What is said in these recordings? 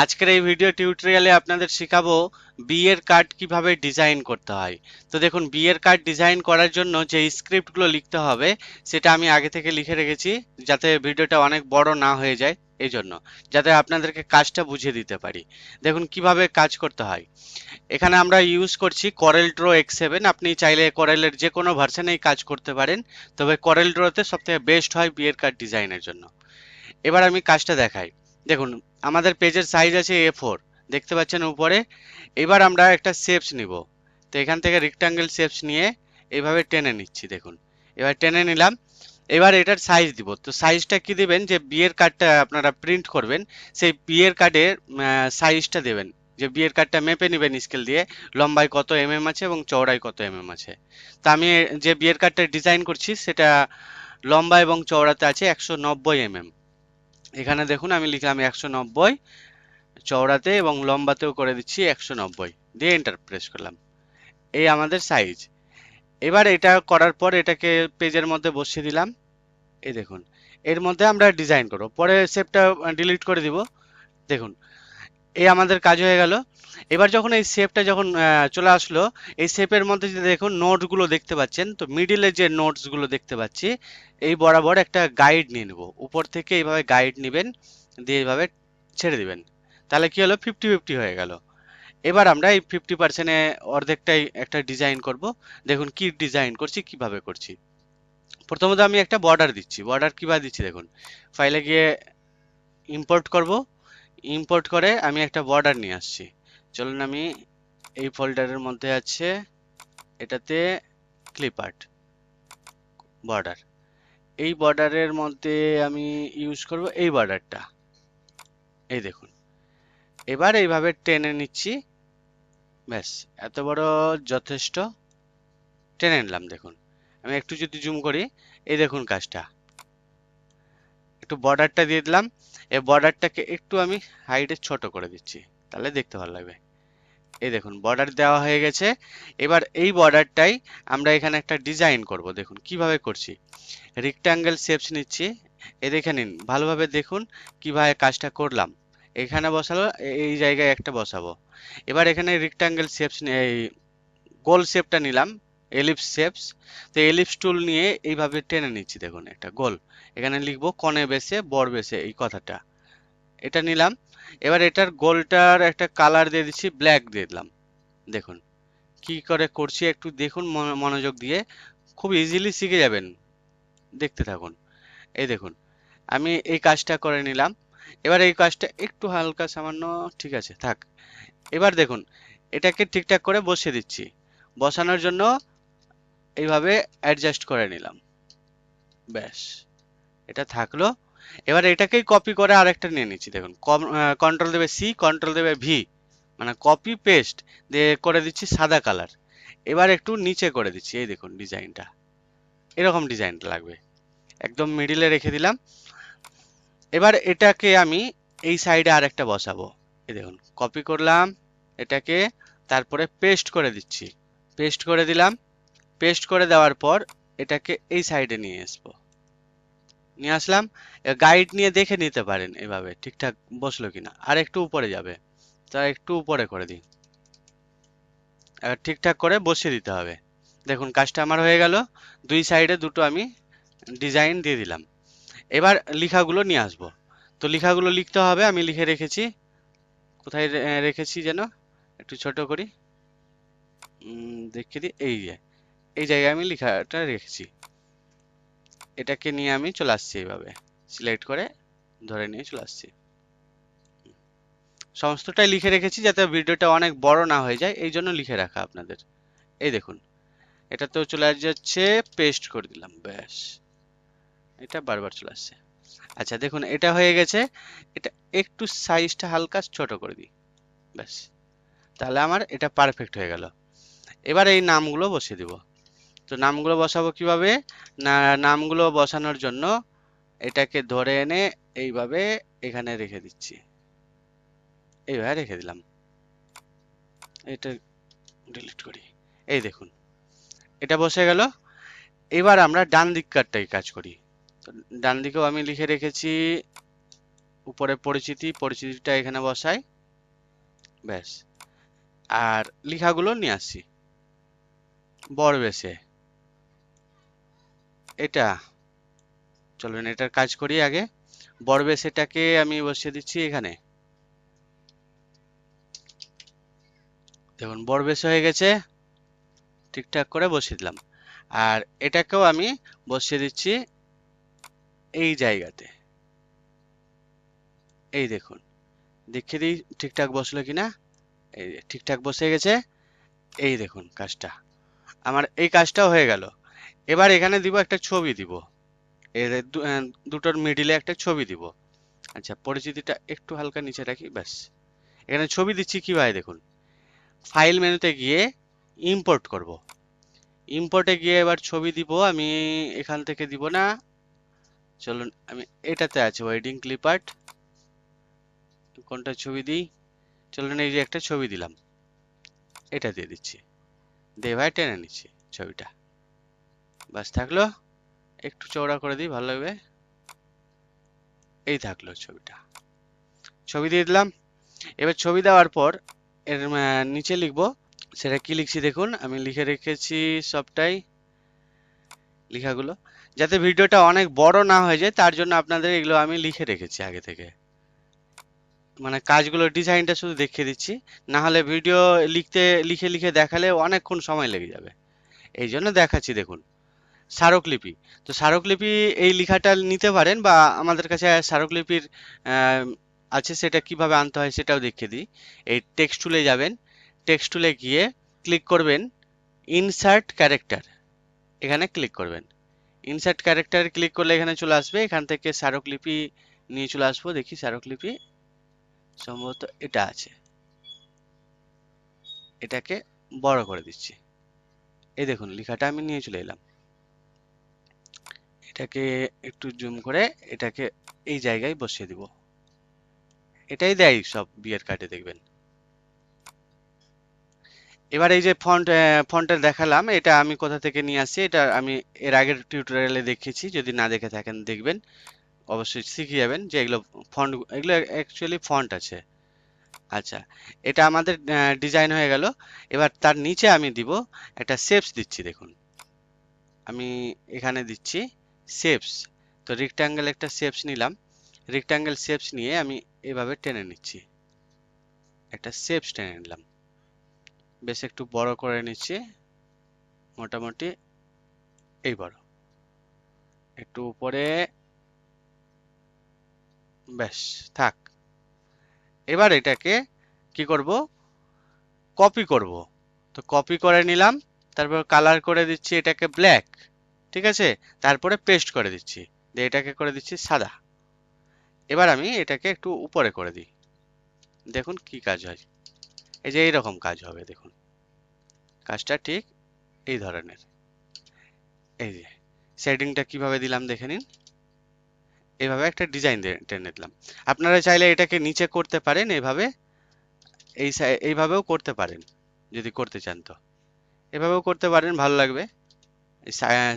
আজকের এই ভিডিও টিউটোরিয়ালে আপনাদের শেখাবো বিয়ের কার্ড কিভাবে ডিজাইন করতে হয়। তো দেখুন, বিয়ের কার্ড ডিজাইন করার জন্য যে স্ক্রিপ্টগুলো লিখতে হবে সেটা আমি আগে থেকে লিখে রেখেছি, যাতে ভিডিওটা অনেক বড় না হয়ে যায়। এই জন্য যাতে আপনাদেরকে কাজটা বুঝিয়ে দিতে পারি। দেখুন কিভাবে কাজ করতে হয়। এখানে আমরা ইউজ করছি করেল ড্র X7। আপনি চাইলে করেলের যে কোনো ভার্সনেই কাজ করতে পারেন, তবে করেল ড্রতে সবথেকে বেস্ট হয় বিয়ের কার্ড ডিজাইনের জন্য। এবার আমি কাজটা দেখাই। দেখুন, আমাদের পেজের সাইজ আছে A4, দেখতে পাচ্ছেন উপরে। এবার আমরা একটা শেপস নিব। তো এখান থেকে রেক্টাঙ্গেল শেপস নিয়ে এইভাবে টেনে নিচ্ছি। দেখুন, এবার টেনে নিলাম। এবার এটার সাইজ দিব। তো সাইজটা কি দিবেন, যে বিয়ের কার্ডটা আপনারা প্রিন্ট করবেন সেই বিয়ের কার্ডের সাইজটা দেবেন। যে বিয়ের কার্ডটা মেপে নেবেন স্কেল দিয়ে, লম্বায় কত আছে এবং চওড়ায় কত আছে। তো আমি যে বিয়ের কার্ডটা ডিজাইন করছি সেটা লম্বা এবং চওড়াতে আছে 190 এখানে দেখুন আমি লিখলাম 190 চওড়াতে, এবং লম্বাতেও করে দিচ্ছি 190, দিয়ে এন্টার প্রেস করলাম। এই আমাদের সাইজ। এবার এটা করার পর এটাকে পেজের মধ্যে বসিয়ে দিলাম। এই দেখুন, এর মধ্যে আমরা ডিজাইন করব, পরে শেপটা ডিলিট করে দিব। দেখুন, এই আমাদের কাজ হয়ে গেল। এবার যখন এই শেপটা যখন চলে আসলো, এই শেপের মধ্যে যদি দেখুন নোটস গুলো দেখতে পাচ্ছেন, তো মিডিলে যে নোটস গুলো দেখতে পাচ্ছি, এই বরাবর একটা গাইড নিয়ে নেব। উপর থেকে এইভাবে গাইড নেবেন, দিয়ে এইভাবে ছেড়ে দিবেন। তাহলে কি হলো, 50-50 হয়ে গেল। এবার আমরা এই 50%-এ অর্ধেকটাই একটা ডিজাইন করব। দেখুন কি ডিজাইন করছি, কিভাবে করছি। প্রথমত আমি একটা বর্ডার দিচ্ছি। বর্ডার কিভাবে দিচ্ছি দেখুন, ফাইলে গিয়ে ইম্পোর্ট করব। ইম্পোর্ট করে আমি একটা বর্ডার নিয়ে আসছি। চলুন, আমি এই ফোল্ডারের মধ্যে আছে, এটাতে ক্লিপআর্ট বর্ডার। এই বর্ডারের মধ্যে আমি ইউজ করব এই বর্ডারটা। এই দেখুন, এবার এইভাবে টেনে নিচ্ছি। ব্যাস, এত বড় যথেষ্ট। টেনে নিলাম। দেখুন, আমি একটু যদি জুম করি, এই দেখুন কাজটা। একটু বর্ডারটা দিয়ে দিলাম। এই বর্ডারটাকে একটু আমি হাইটে ছোট করে দিচ্ছি, তাহলে দেখতে ভালো লাগবে। এই দেখুন, বর্ডার দেওয়া হয়ে গেছে। এবার এই বর্ডারটাই আমরা এখানে একটা ডিজাইন করব। দেখুন কিভাবে করছি। রেক্টাঙ্গেল শেপস নিচ্ছি। এ দেখে নিন, ভালোভাবে দেখুন কিভাবে কাজটা করলাম। এখানে বসালো, এই জায়গায় একটা বসাবো। এবার এখানে রেক্টাঙ্গেল শেপস, এই গোল শেপটা নিলাম, এলিপস শেপস। তো এলিপস টুল নিয়ে এইভাবে টেনে নিচ্ছি। দেখুন একটা গোল, এখানে লিখবো কনে বেসে বর বেসে এই কথাটা। এটা নিলাম। এবার এটার গোলটার একটা কালার দিয়ে দিচ্ছি, ব্ল্যাক দিয়ে দিলাম। দেখুন কি করে করছি, একটু দেখুন মনোযোগ দিয়ে, খুব ইজিলি শিখে যাবেন, দেখতে থাকুন। এই দেখুন, আমি এই কাজটা করে নিলাম। এবার এই কাজটা একটু হালকা সামান্য, ঠিক আছে থাক। এবার দেখুন, এটাকে ঠিকঠাক করে বসিয়ে দিচ্ছি। বসানোর জন্য এইভাবে অ্যাডজাস্ট করে নিলাম। ব্যাস, এটা থাকলো। এবার এটাকেই কপি করে আরেকটা নিয়ে নিচ্ছি। দেখুন, কন্ট্রোল দেবে সি, কন্ট্রোল দেবে ভি, মানে কপি পেস্ট দিয়ে করে দিচ্ছি সাদা কালার। এবার একটু নিচে করে দিচ্ছি। এই দেখুন ডিজাইনটা, এরকম ডিজাইনটা লাগবে। একদম মিডিলে রেখে দিলাম। এবার এটাকে আমি এই সাইডে আরেকটা বসাবো। এই দেখুন, কপি করলাম এটাকে, তারপরে পেস্ট করে দিচ্ছি। পেস্ট করে দিলাম। পেস্ট করে দেওয়ার পর এটাকে এই সাইডে নিয়ে আসবো। নিয়ে আসলাম। গাইড নিয়ে দেখে নিতে পারেন এভাবে ঠিকঠাক বসলো কিনা। আর একটু উপরে যাবে, তা একটু উপরে করে দিই। ঠিকঠাক করে বসিয়ে দিতে হবে। দেখুন কাজটা আমার হয়ে গেল। দুই সাইডে দুটো আমি ডিজাইন দিয়ে দিলাম। এবার লেখাগুলো নিয়ে আসবো। তো লেখাগুলো লিখতে হবে, আমি লিখে রেখেছি। কোথায় রেখেছি যেন, একটু ছোট করি, দেখিয়ে দিই। এই যে এই জায়গায় আমি লেখাটা রেখেছি। এটাকে নিয়ে আমি চলে আসছি, এইভাবে সিলেক্ট করে ধরে নিয়ে চলে আসছি। সমস্তটাই লিখে রেখেছি যাতে ভিডিওটা অনেক বড় না হয়ে যায়, এই জন্য লিখে রাখা আপনাদের। এই দেখুন, এটা তো চলে যাচ্ছে, পেস্ট করে দিলাম। ব্যাস, এটা বারবার চলে আসছে। আচ্ছা দেখুন, এটা হয়ে গেছে। এটা একটু সাইজটা হালকা ছোট করে দিই। ব্যাস, তাহলে আমার এটা পারফেক্ট হয়ে গেল। এবার এই নামগুলো বসিয়ে দিব। তো নামগুলো বসাবো কিভাবে না, নামগুলো বসানোর জন্য এটাকে ধরে এনে এইভাবে এখানে রেখে দিচ্ছি। এইভাবে রেখে দিলাম। এটা ডিলিট করি। এই দেখুন, এটা বসে গেল। এবার আমরা ডান দিককারটাই কাজ করি। তো ডান দিকেও আমি লিখে রেখেছি উপরে পরিচিতিটা এখানে বসাই, ব্যাস। আর লেখাগুলো নিয়ে আসছি বড় বেশে। এটা চলুন এটার কাজ করি আগে। বড় বেশটাকে আমি বসিয়ে দিচ্ছি এখানে, দেখুন বড় বেশ হয়ে গেছে, ঠিকঠাক করে বসিয়ে দিলাম। আর এটাকেও আমি বসিয়ে দিচ্ছি এই জায়গাতে, এই দেখুন দেখিয়ে দিই ঠিকঠাক বসলো কিনা। এই যে ঠিকঠাক বসে গেছে, এই দেখুন কাজটা আমার, এই কাজটাও হয়ে গেল। এবার এখানে দিব একটা ছবি দিব, এর দুটোর মিডিলে একটা ছবি দিব। আচ্ছা পরিচিতিটা একটু হালকা নিচে রাখি, ব্যাস। এখানে ছবি দিচ্ছি কিভাবে দেখুন, ফাইল মেনুতে গিয়ে ইম্পোর্ট করব, ইম্পোর্টে গিয়ে এবার ছবি দিব। আমি এখান থেকে দিব না, চলুন আমি এটাতে আছে ওয়েডিং ক্লিপার্ট, কোনটা ছবি দিই, চলুন এই যে একটা ছবি দিলাম, এটা দিয়ে দিচ্ছি, দিয়ে ভাই টেনে নিচ্ছি ছবিটা, বাস থাকলো। একটু চওড়া করে দিই, ভালো লাগবে, এই থাকলো ছবিটা, ছবি দিয়ে দিলাম। এবার ছবি দেওয়ার পর এর নিচে লিখবো, সেটা কি লিখছি দেখুন, আমি লিখে রেখেছি সবটাই লেখাগুলো, যাতে ভিডিওটা অনেক বড় না হয়ে যায় তার জন্য আপনাদের এগুলো আমি লিখে রেখেছি আগে থেকে, মানে কাজগুলো ডিজাইনটা শুধু দেখিয়ে দিচ্ছি, না হলে ভিডিও লিখে লিখে দেখালে অনেকক্ষণ সময় লেগে যাবে, এই জন্য দেখাচ্ছি। দেখুন স্মারকলিপি, তো স্মারকলিপি এই লেখাটা নিতে পারেন, বা আমাদের কাছে স্মারকলিপির আহ, আছে, সেটা কিভাবে আনতে হয় সেটাও দেখিয়ে দিই। এই টেক্সট টুলে যাবেন, টেক্সট টুলে গিয়ে ক্লিক করবেন ইনসার্ট ক্যারেক্টার, এখানে ক্লিক করবেন। ইনসার্ট ক্যারেক্টার ক্লিক করলে এখানে চলে আসবে, এখান থেকে স্মারকলিপি নিয়ে চলে আসবো, দেখি স্মারকলিপি সম্ভবত এটা আছে, এটাকে বড় করে দিচ্ছি, এই দেখুন লেখাটা আমি নিয়ে চলে এলাম, এটাকে একটু জুম করে এটাকে এই জায়গায় বসিয়ে দিব, এটাই দেয় সব বিয়ের কার্ডে দেখবেন। এবার এই যে ফন্টের দেখালাম, এটা আমি কোথা থেকে নিয়ে আসছি, এটা আমি এর আগের টিউটোরিয়ালে দেখিয়েছি, যদি না দেখে থাকেন দেখবেন, অবশ্যই শিখে যাবেন যে এগুলো ফন্ট, এগুলো অ্যাকচুয়ালি ফন্ট আছে। আচ্ছা এটা আমাদের ডিজাইন হয়ে গেল। এবার তার নিচে আমি দিব একটা শেপস দিচ্ছি, দেখুন আমি এখানে দিচ্ছি শেপস, তো রেক্টাঙ্গেল একটা শেপস নিলাম, রেক্টাঙ্গেল শেপস নিয়ে আমি এভাবে টেনে নিচ্ছি, একটা শেপস টেনে নিলাম, বেশ একটু বড় করে নিচ্ছি, মোটামুটি এই বড়, একটু উপরে, ব্যাস থাক। এবার এটাকে কি করব, কপি করব, তো কপি করে নিলাম, তারপর কালার করে দিচ্ছি এটাকে ব্ল্যাক, ঠিক আছে, তারপরে পেস্ট করে দিচ্ছি, দিয়ে এটাকে করে দিচ্ছি সাদা। এবার আমি এটাকে একটু উপরে করে দিই, দেখুন কি কাজ হয়, এই যে এইরকম কাজ হবে, দেখুন কাজটা ঠিক এই ধরনের। এই যে শেডিংটা কিভাবে দিলাম দেখে নিন, এইভাবে একটা ডিজাইন টেনে দিলাম। আপনারা চাইলে এটাকে নিচে করতে পারেন, এইভাবে এইভাবেও করতে পারেন, যদি করতে চান তো এভাবেও করতে পারেন, ভালো লাগবে।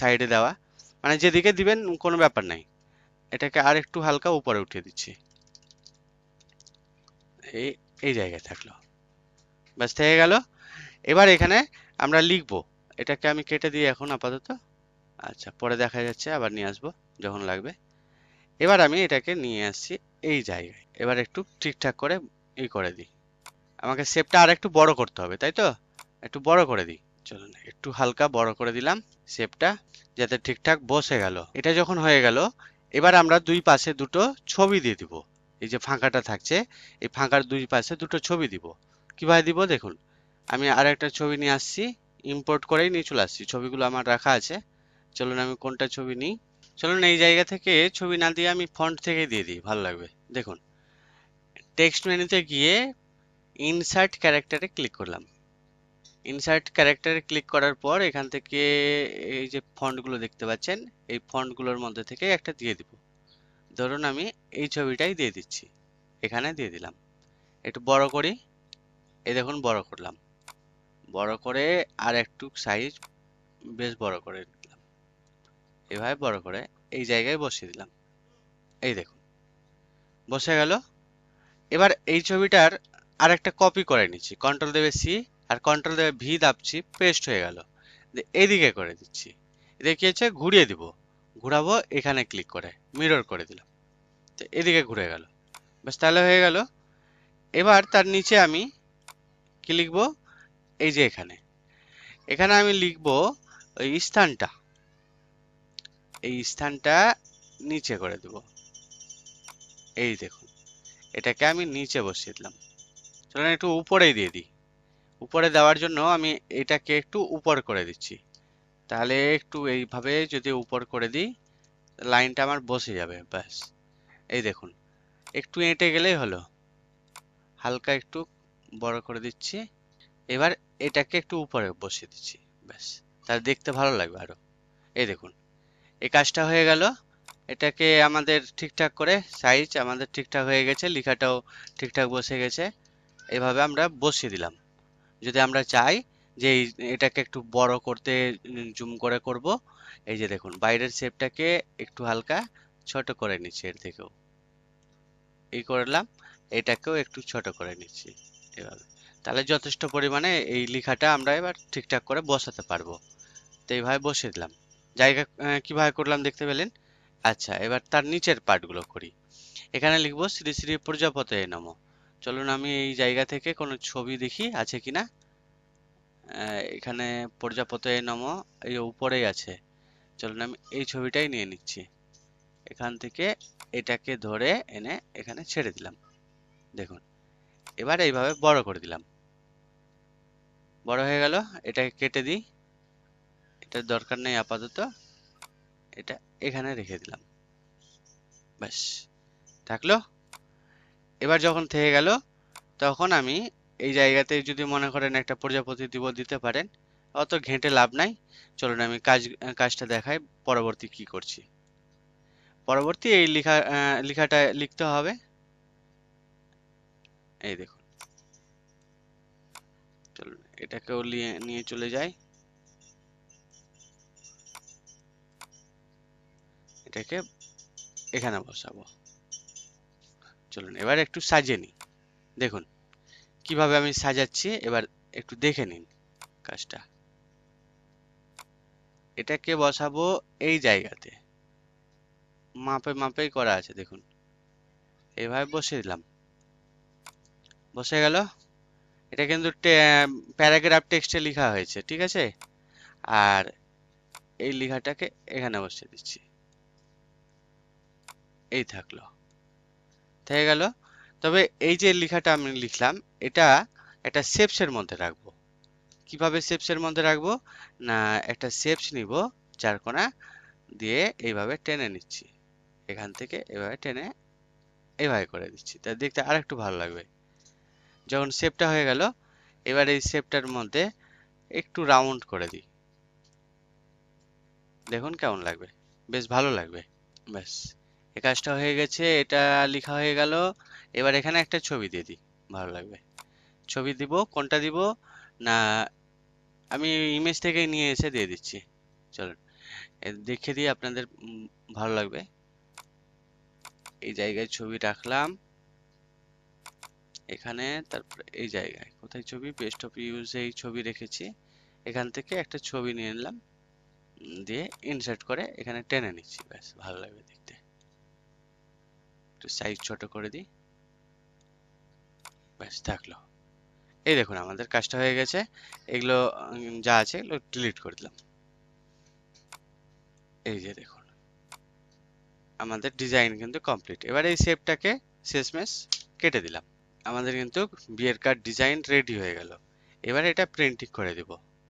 সাইডে দেওয়া, মানে যেদিকে দিবেন কোনো ব্যাপার নাই। এটাকে আর একটু হালকা উপরে উঠিয়ে দিচ্ছি, এই এই জায়গায় থাকলো, ব্যাস থেকে গেল। এবার এখানে আমরা লিখবো, এটাকে আমি কেটে দিই এখন আপাতত, আচ্ছা পরে দেখা যাচ্ছে, আবার নিয়ে আসবো যখন লাগবে। এবার আমি এটাকে নিয়ে আসছি এই জায়গায়, এবার একটু ঠিকঠাক করে করে দিই, আমাকে শেপটা আর একটু বড় করতে হবে তাই তো, একটু বড় করে দিই, চলুন একটু হালকা বড় করে দিলাম শেপটা, যাতে ঠিকঠাক বসে গেল। এটা যখন হয়ে গেল, এবার আমরা দুই পাশে দুটো ছবি দিয়ে দিব, এই যে ফাঁকাটা থাকছে, এই ফাঁকার দুই পাশে দুটো ছবি দিব। কিভাবে দিব দেখুন, আমি আর একটা ছবি নিয়ে আসছি, ইম্পোর্ট করেই নিয়ে চলে আসছি, ছবিগুলো আমার রাখা আছে। চলুন আমি কোনটা ছবি নিই, চলুন এই জায়গা থেকে ছবি না দিয়ে আমি ফন্ট থেকে দিয়ে দিই, ভালো লাগবে। দেখুন টেক্সট মেনুতে গিয়ে ইনসার্ট ক্যারেক্টারে ক্লিক করলাম, ইনসার্ট ক্যারেক্টারে ক্লিক করার পর এখান থেকে এই যে ফন্টগুলো দেখতে পাচ্ছেন, এই ফন্টগুলোর মধ্যে থেকে একটা দিয়ে দিব, ধরুন আমি এই ছবিটাই দিয়ে দিচ্ছি, এখানে দিয়ে দিলাম, একটু বড় করি, এই দেখুন বড় করলাম, বড় করে আর একটু সাইজ বেশ বড় করে দিলাম, এভাবে বড় করে এই জায়গায় বসিয়ে দিলাম, এই দেখুন বসে গেল। এবার এই ছবিটার আর একটা কপি করে নিচ্ছি, কন্ট্রোল দেবে সি আর কন্ট্রোল দেবে ভি দাবছি, পেস্ট হয়ে গেল। এদিকে করে দিচ্ছি, এটা কি হচ্ছে ঘুরিয়ে দিব, ঘুরাবো এখানে ক্লিক করে মিরর করে দিলাম, তো এদিকে ঘুরে গেল। ব্যাস তাহলে হয়ে গেল। এবার তার নিচে আমি কি লিখবো, এই যে এখানে এখানে আমি লিখবো ওই স্থানটা, এই স্থানটা নিচে করে দেব। এই দেখুন, এটাকে আমি নিচে বসিয়ে দিলাম। চলুন একটু উপরেই দিয়ে দিই। উপরে দেওয়ার জন্য আমি এটাকে একটু উপর করে দিচ্ছি, তাহলে একটু এইভাবে যদি উপর করে দিই লাইনটা আমার বসে যাবে। ব্যাস এই দেখুন, একটু এঁটে গেলেই হলো। হালকা একটু বড় করে দিচ্ছি। এবার এটাকে একটু উপরে বসিয়ে দিচ্ছি, ব্যাস তাহলে দেখতে ভালো লাগবে আরো। এই দেখুন, এই কাজটা হয়ে গেল। এটাকে আমাদের ঠিকঠাক করে সাইজ আমাদের ঠিকঠাক হয়ে গেছে, লেখাটাও ঠিকঠাক বসে গেছে। এভাবে আমরা বসিয়ে দিলাম। যদি আমরা চাই যে এটাকে একটু বড় করতে, জুম করে করব, এই যে দেখুন বাইরের শেপটাকে একটু হালকা ছোট করে নিচ্ছি, এর থেকেও এই করলাম, এটাকেও একটু ছোট করে নিচ্ছি এভাবে। তাহলে যথেষ্ট পরিমাণে এই লেখাটা আমরা এবার ঠিকঠাক করে বসাতে পারবো। তো এইভাবে বসিয়ে দিলাম। জায়গা কিভাবে করলাম দেখতে পেলেন। আচ্ছা, এবার তার নিচের পার্টগুলো করি। এখানে লিখবো শ্রী শ্রী প্রজাপতয়ে নমঃ। চলুন আমি এই জায়গা থেকে কোনো ছবি দেখি আছে কিনা। এখানে প্রজাপতয়ে নমঃ এই উপরেই আছে। চলুন আমি এই ছবিটাই নিয়ে নিচ্ছি। এখান থেকে এটাকে ধরে এনে এখানে ছেড়ে দিলাম। দেখুন, এবার এইভাবে বড় করে দিলাম, বড় হয়ে গেল। এটাকে কেটে দিই, এটার দরকার নেই আপাতত, এটা এখানে রেখে দিলাম। ব্যাস থাকলো। এবার যখন থেকে গেল তখন আমি এই জায়গাতে যদি মনে করেন একটা প্রজাপতি দিব, দিতে পারেন, অত ঘেঁটে লাভ নাই। চলুন আমি কাজটা দেখাই পরবর্তী কি করছি। পরবর্তী এই লেখাটা লিখতে হবে। এই দেখুন, চলুন এটাকেও নিয়ে চলে যাই, এটাকে এখানে বসাবো। চলুন এবার একটু সাজিয়ে নিই। দেখুন কিভাবে আমি সাজাচ্ছি, এবার একটু দেখে নিন কাজটা। এটাকে বসাবো এই জায়গাতে, মাপে মাপেই করা আছে দেখুন, এইভাবে বসিয়ে দিলাম, বসে গেল। এটা কিন্তু প্যারাগ্রাফ টেক্সটে লেখা হয়েছে, ঠিক আছে। আর এই লেখাটাকে এখানে বসিয়ে দিচ্ছি, এই থাকলো, থেকে গেল। তবে এই যে লেখাটা আমি লিখলাম, এটা একটা শেপস এর মধ্যে রাখবো। কিভাবে শেপস এর মধ্যে রাখবো না, একটা শেপস নিব, চারকোনা দিয়ে এইভাবে টেনে নিচ্ছি, এখান থেকে এভাবে টেনে এইভাবে করে দিচ্ছি, তা দেখতে আরেকটু ভালো লাগবে। যখন শেপটা হয়ে গেল, এবার এই শেপটার মধ্যে একটু রাউন্ড করে দিই, দেখুন কেমন লাগবে, বেশ ভালো লাগবে। ব্যাস এই কাজটা হয়ে গেছে, এটা লেখা হয়ে গেল। এবার এখানে একটা ছবি দিয়ে দিই, ভালো লাগবে। ছবি দিব, কোনটা দিব না, আমি ইমেজ থেকেই নিয়ে এসে দিয়ে দিচ্ছি। চলুন দেখে দিয়ে আপনাদের ভালো লাগবে। এই জায়গায় ছবি রাখলাম, এখানে, তারপরে এই জায়গায় কোথায় ছবি, বেস্ট অফ ইউজে এই ছবি রেখেছি, এখান থেকে একটা ছবি নিয়ে নিলাম, দিয়ে ইনসার্ট করে এখানে টেনে নিচ্ছি, ব্যাস ভালো লাগবে দেখতে। একটু সাইজ ছোট করে দিই, ব্যাস থাকলো। এই দেখুন আমাদের কাজটা হয়ে গেছে। এগুলো যা আছে এগুলো ডিলিট করে দিলাম। এই যে দেখুন আমাদের ডিজাইন কিন্তু কমপ্লিট। এবার এই শেপটাকে শেষমেশ কেটে দিলাম। আমাদের কিন্তু বিয়ের কার্ড ডিজাইন রেডি হয়ে গেল। এবার এটা প্রিন্টিং করে দিব।